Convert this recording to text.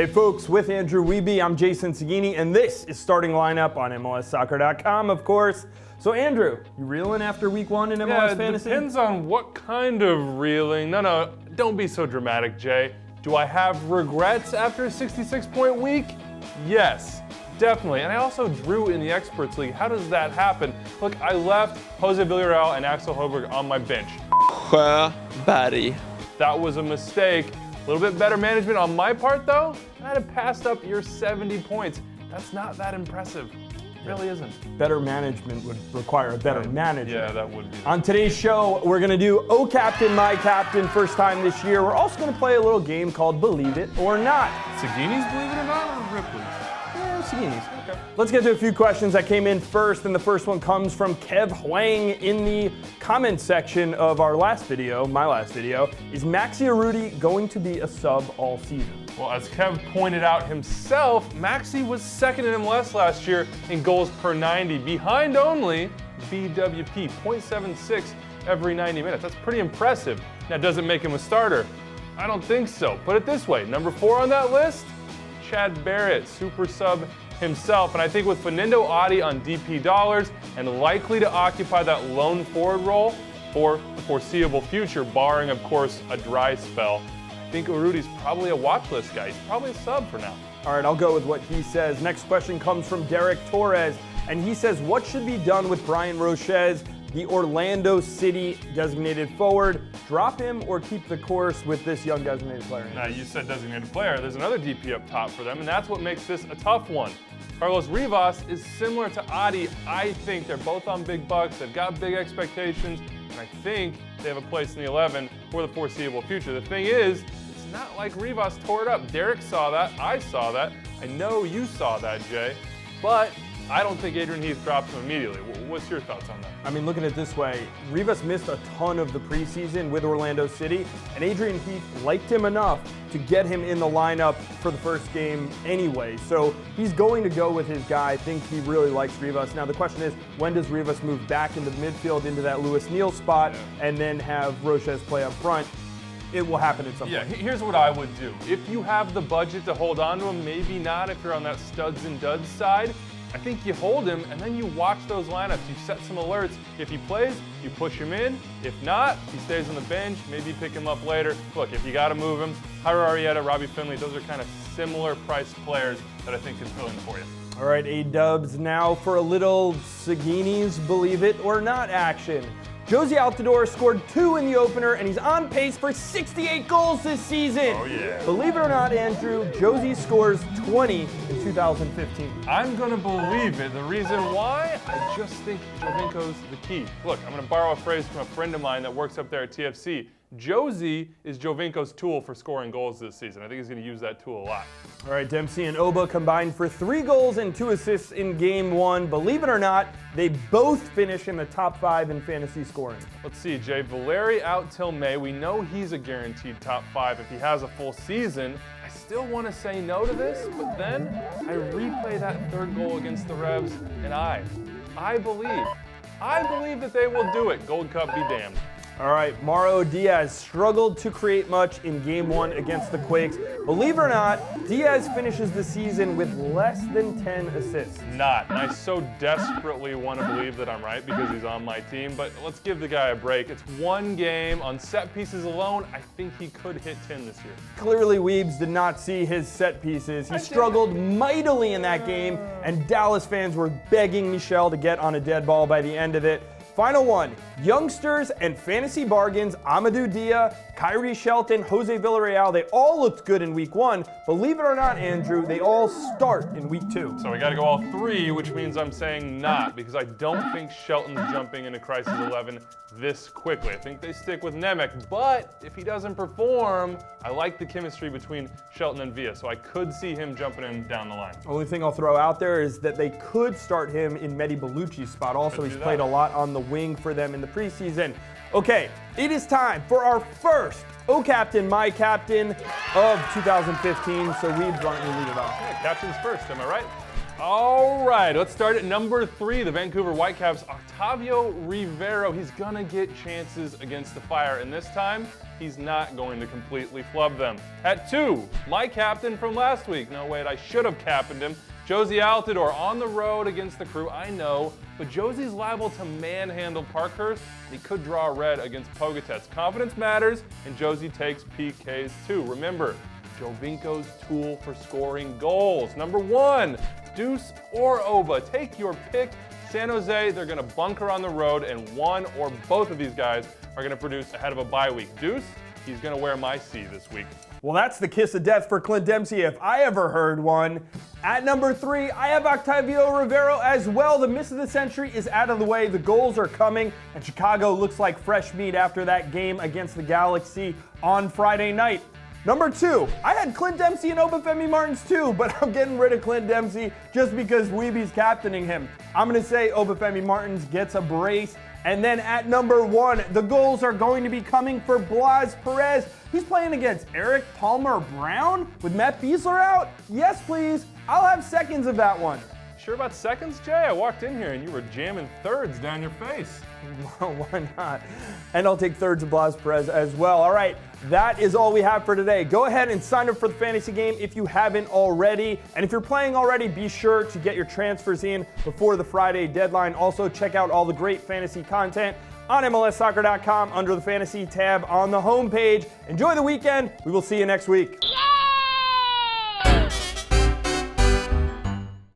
Hey folks, with Andrew Wiebe, I'm Jason Segini, and this is Starting Lineup on MLSsoccer.com, of course. So Andrew, you reeling after week one in MLS Fantasy? It depends on what kind of reeling. No, don't be so dramatic, Jay. Do I have regrets after a 66-point week? Yes, definitely. And I also drew in the Experts League. How does that happen? Look, I left Jose Villarreal and Axel Højbjerg on my bench. Højbjerg. That was a mistake. A little bit better management on my part, though. I'd have passed up your 70 points. That's not that impressive. It really isn't. Better management would require a better manager. Yeah, that would be. On today's show, we're going to do Oh Captain, My Captain, first time this year. We're also going to play a little game called Believe It or Not. Segini's Believe It or Not, or Ripley's? Yeah, Segini's. Okay. Let's get to a few questions that came in first, and the first one comes from Kev Huang in the comment section of our last video, my last video. Is Maxi Urruti going to be a sub all season? Well, as Kev pointed out himself, Maxi was second in MLS last year in goals per 90, behind only BWP, 0.76 every 90 minutes. That's pretty impressive. Now, does it make him a starter? I don't think so. Put it this way, number 4 on that list, Chad Barrett, super sub himself. And I think with Fernando Adi on DP dollars and likely to occupy that lone forward role for the foreseeable future, barring, of course, a dry spell, I think Urruti's probably a watch list guy. He's probably a sub for now. All right, I'll go with what he says. Next question comes from Derek Torres, and he says, what should be done with Brian Rochez, the Orlando City designated forward? Drop him or keep the course with this young designated player? Now, you said designated player. There's another DP up top for them, and that's what makes this a tough one. Carlos Rivas is similar to Adi. I think they're both on big bucks. They've got big expectations, and I think they have a place in the 11 for the foreseeable future. The thing is, it's not like Rivas tore it up. Derek saw that. I saw that. I know you saw that, Jay. But I don't think Adrian Heath drops him immediately. What's your thoughts on that? I mean, look at it this way. Rivas missed a ton of the preseason with Orlando City, and Adrian Heath liked him enough to get him in the lineup for the first game anyway. So he's going to go with his guy. I think he really likes Rivas. Now, the question is, when does Rivas move back into the midfield, into that Lewis Neal spot, and then have Rochez play up front? It will happen at some point. Yeah, here's what I would do. If you have the budget to hold on to him, maybe not if you're on that studs and duds side. I think you hold him and then you watch those lineups. You set some alerts. If he plays, you push him in. If not, he stays on the bench. Maybe pick him up later. Look, if you got to move him, Jairo Arrieta, Robbie Finley, those are kind of similar priced players that I think can fill in for you. All right, A-dubs, now for a little Segini's Believe It or Not action. Jozy Altidore scored 2 in the opener, and he's on pace for 68 goals this season. Oh, yeah. Believe it or not, Andrew, Jozy scores 20 in 2015. I'm going to believe it. The reason why? I just think Jovinko's the key. Look, I'm going to borrow a phrase from a friend of mine that works up there at TFC. Jozy is Jovinko's tool for scoring goals this season. I think he's going to use that tool a lot. All right, Dempsey and Oba combined for 3 goals and 2 assists in Game 1. Believe it or not, they both finish in the top 5 in fantasy scoring. Let's see, Jay. Valeri out till May. We know he's a guaranteed top 5 if he has a full season. I still want to say no to this, but then I replay that 3rd goal against the Revs, and I believe that they will do it. Gold Cup be damned. All right, Mauro Diaz struggled to create much in Game 1 against the Quakes. Believe it or not, Diaz finishes the season with less than 10 assists. Not. And I so desperately want to believe that I'm right because he's on my team, but let's give the guy a break. It's 1 game. On set pieces alone, I think he could hit 10 this year. Clearly, Weebs did not see his set pieces. He struggled mightily in that game, and Dallas fans were begging Michel to get on a dead ball by the end of it. Final one, youngsters and fantasy bargains, Amadou Dia, Kyrie Shelton, Jose Villarreal, they all looked good in week 1. Believe it or not, Andrew, they all start in week 2. So we got to go all 3, which means I'm saying not, because I don't think Shelton's jumping into Crisis 11 this quickly. I think they stick with Nemec, but if he doesn't perform, I like the chemistry between Shelton and Villa, so I could see him jumping in down the line. Only thing I'll throw out there is that they could start him in Mehdi Bellucci's spot. Also, he's played a lot on the wing for them in the preseason. Okay, it is time for our first Oh Captain, My Captain of 2015. So Weebs, why don't you lead it off? Yeah, captains first, am I right? All right, let's start at number 3, the Vancouver Whitecaps, Octavio Rivero. He's gonna get chances against the Fire, and this time, he's not going to completely flub them. At 2, my captain from last week. No, wait, I should have captained him. Josie Altidore on the road against the Crew, I know, but Josie's liable to manhandle Parkhurst, and he could draw a red against Pogatetz. Confidence matters, and Josie takes PKs too. Remember, Jovinko's tool for scoring goals. Number 1, Deuce or Oba. Take your pick. San Jose, they're going to bunker on the road, and one or both of these guys are going to produce ahead of a bye week. Deuce, he's going to wear my C this week. Well, that's the kiss of death for Clint Dempsey if I ever heard one. At number 3, I have Octavio Rivero as well. The miss of the century is out of the way. The goals are coming, and Chicago looks like fresh meat after that game against the Galaxy on Friday night. Number 2, I had Clint Dempsey and Obafemi Martins too, but I'm getting rid of Clint Dempsey just because Weeby's captaining him. I'm going to say Obafemi Martins gets a brace. And then at number 1, the goals are going to be coming for Blas Perez. He's playing against Eric Palmer Brown with Matt Beasler out? Yes, please. I'll have seconds of that one. Sure about seconds, Jay? I walked in here and you were jamming thirds down your face. Well, why not? And I'll take thirds of Blas Perez as well. All right, that is all we have for today. Go ahead and sign up for the fantasy game if you haven't already. And if you're playing already, be sure to get your transfers in before the Friday deadline. Also, check out all the great fantasy content on MLSsoccer.com under the fantasy tab on the homepage. Enjoy the weekend. We will see you next week.